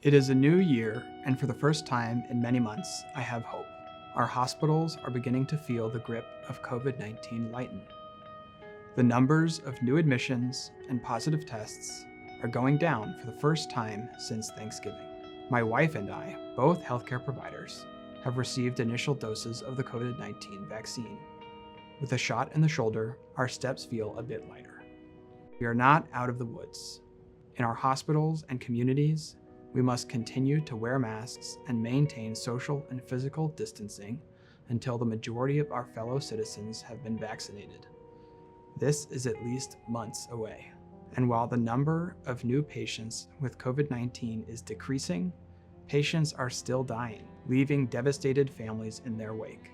It is a new year, and for the first time in many months, I have hope. Our hospitals are beginning to feel the grip of COVID-19 lighten. The numbers of new admissions and positive tests are going down for the first time since Thanksgiving. My wife and I, both healthcare providers, have received initial doses of the COVID-19 vaccine. With a shot in the shoulder, our steps feel a bit lighter. We are not out of the woods. In our hospitals and communities, we must continue to wear masks and maintain social and physical distancing until the majority of our fellow citizens have been vaccinated. This is at least months away. And while the number of new patients with COVID-19 is decreasing, patients are still dying, leaving devastated families in their wake.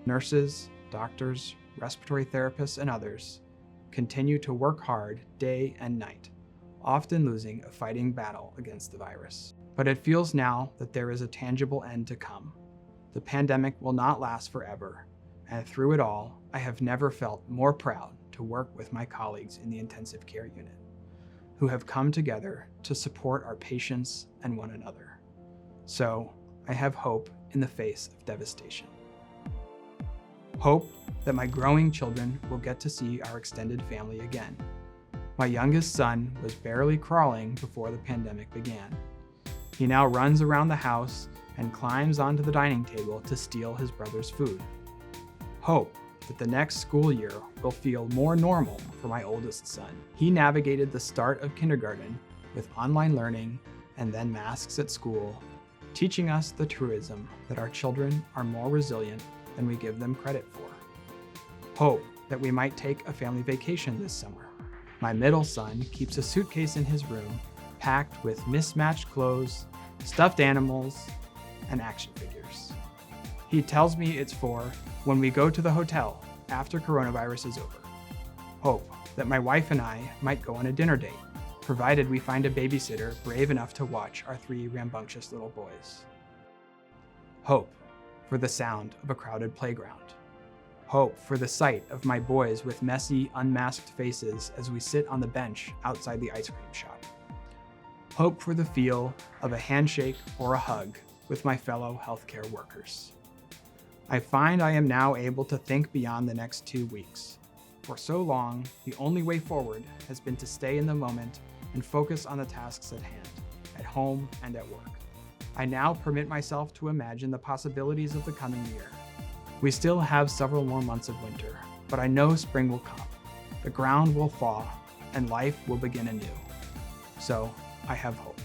Nurses, doctors, respiratory therapists, and others continue to work hard day and night, often losing a fighting battle against the virus. But it feels now that there is a tangible end to come. The pandemic will not last forever, and through it all, I have never felt more proud to work with my colleagues in the intensive care unit, who have come together to support our patients and one another. So, I have hope in the face of devastation. Hope that my growing children will get to see our extended family again. My youngest son was barely crawling before the pandemic began. He now runs around the house and climbs onto the dining table to steal his brother's food. Hope that the next school year will feel more normal for my oldest son. He navigated the start of kindergarten with online learning and then masks at school, teaching us the truism that our children are more resilient than we give them credit for. Hope that we might take a family vacation this summer. My middle son keeps a suitcase in his room packed with mismatched clothes, stuffed animals, and action figures. He tells me it's for when we go to the hotel after coronavirus is over. Hope that my wife and I might go on a dinner date, provided we find a babysitter brave enough to watch our 3 rambunctious little boys. Hope for the sound of a crowded playground. Hope for the sight of my boys with messy, unmasked faces as we sit on the bench outside the ice cream shop. Hope for the feel of a handshake or a hug with my fellow healthcare workers. I find I am now able to think beyond the next 2 weeks. For so long, the only way forward has been to stay in the moment and focus on the tasks at hand, at home and at work. I now permit myself to imagine the possibilities of the coming year. We still have several more months of winter, but I know spring will come. The ground will thaw, and life will begin anew. So, I have hope.